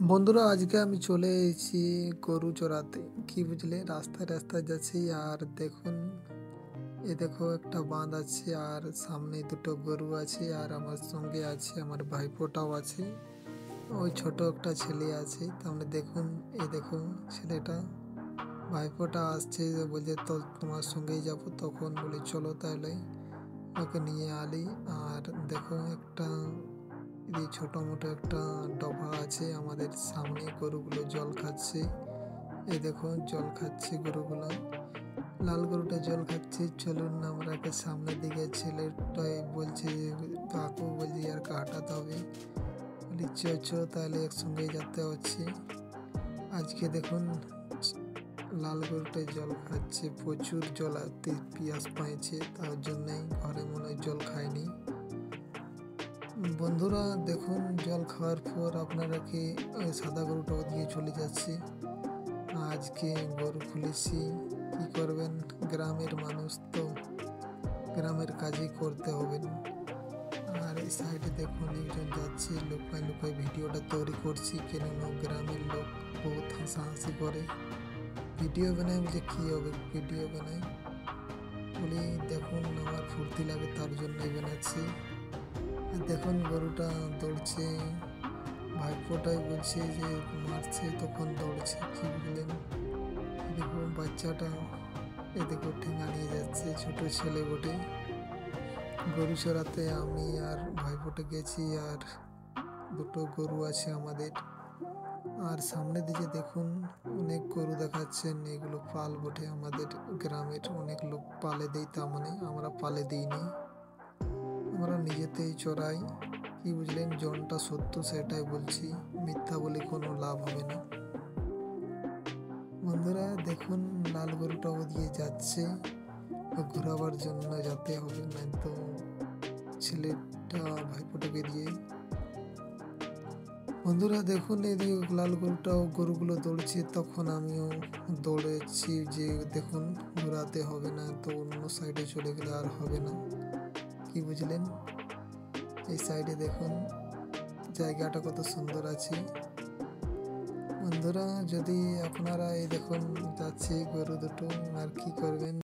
বন্ধুরা আজকে আমি চলে এসেছি গরু চড়াতে। কি বুঝলে, রাস্তায় রাস্তায় যাচ্ছি আর দেখুন, দেখো একটা বাঁধ আছে আর সামনে দুটো গরু আছে আর আমার সঙ্গে আছে আমার ভাইপোটাও আছে। ওই ছোট একটা ছেলে আছে, তাহলে দেখুন, দেখো ছেলেটা, ভাইপোটা আসছে, বলছে তো তোমার সঙ্গেই যাব। তখন বলি চলো তাহলে, ওকে নিয়ে আলি। আর দেখো একটা এই ছোট মোটো একটা ডভা আছে আমাদের সামনে, গরুগুলো জল খাচ্ছে। এই দেখো জল খাচ্ছে গরুগুলো, লাল গরুটা জল খাচ্ছে। চলুন না আমরা সামনের দিকে, ছেলেটাই বলছে কাকু, বলছি আর হাঁটাতে হবে। বলি চ তাহলে একসঙ্গে যেতে হচ্ছে। আজকে দেখুন লাল গরুটাই জল খাচ্ছে, প্রচুর জল পিয়াস পাইছে, তার জন্যই ঘরে মনে হয় জল খায়নি। বন্ধুরা দেখুন, জল খাওয়ার পর আপনারা কি ওই সাদা গরুটাও দিয়ে চলে যাচ্ছে। আজকে গরু খুলেছি, কি করবেন, গ্রামের মানুষ তো, গ্রামের কাজই করতে হবে। আর এই সাইডে দেখুন একজন যাচ্ছে, লুকায় লুকায় ভিডিওটা তৈরি করছি, কেননা গ্রামের লোক বহুত হাসাহাসি করে। ভিডিও বানাই বলে কী হবে, ভিডিও বানাই বলি দেখুন আমার ফুর্তি লাগে, তার জন্যই বানাচ্ছি। দেখুন গরুটা দৌড়ছে, ভাইপোটাই বলছে যে মারছে, তখন দৌড়ছে। কি বুঝলেন, দেখো বাচ্চাটা, দেখো ঠেঙা নিয়ে যাচ্ছে, ছোট ছেলে বটে। গরু চড়াতে আমি আর ভাইপোটা গেছি, আর দুটো গরু আছে আমাদের। আর সামনে দিকে দেখুন অনেক গরু দেখাচ্ছেন, এগুলো পাল বটে, আমাদের গ্রামের অনেক লোক পালে দেয়, তার মানে আমরা পালে দিইনি, আমরা নিজেতেই চড়াই। কি বুঝলেন, জনটা সত্য সেটাই বলছি, মিথ্যা বলে কোনো লাভ হবে না। বন্ধুরা দেখুন লাল গরুটাও দিয়ে যাচ্ছে, ঘোরাবার জন্য যেতে হবে, না তো ছেলেটা ভাইপোটাকে দিয়ে। বন্ধুরা দেখুন এদিকে লাল গরুটাও, গরুগুলো দৌড়ছে, তখন আমিও দৌড়েছি যে দেখুন ঘোরাতে হবে না, তো অন্য সাইডে চলে গেলে আর হবে না। কি বুঝলেন, এই সাইডে দেখুন জায়গাটা কত সুন্দর আছে। বন্ধুরা যদি আপনারা এই দেখুন যাচ্ছে গরু দুটো, আর কি করবেন।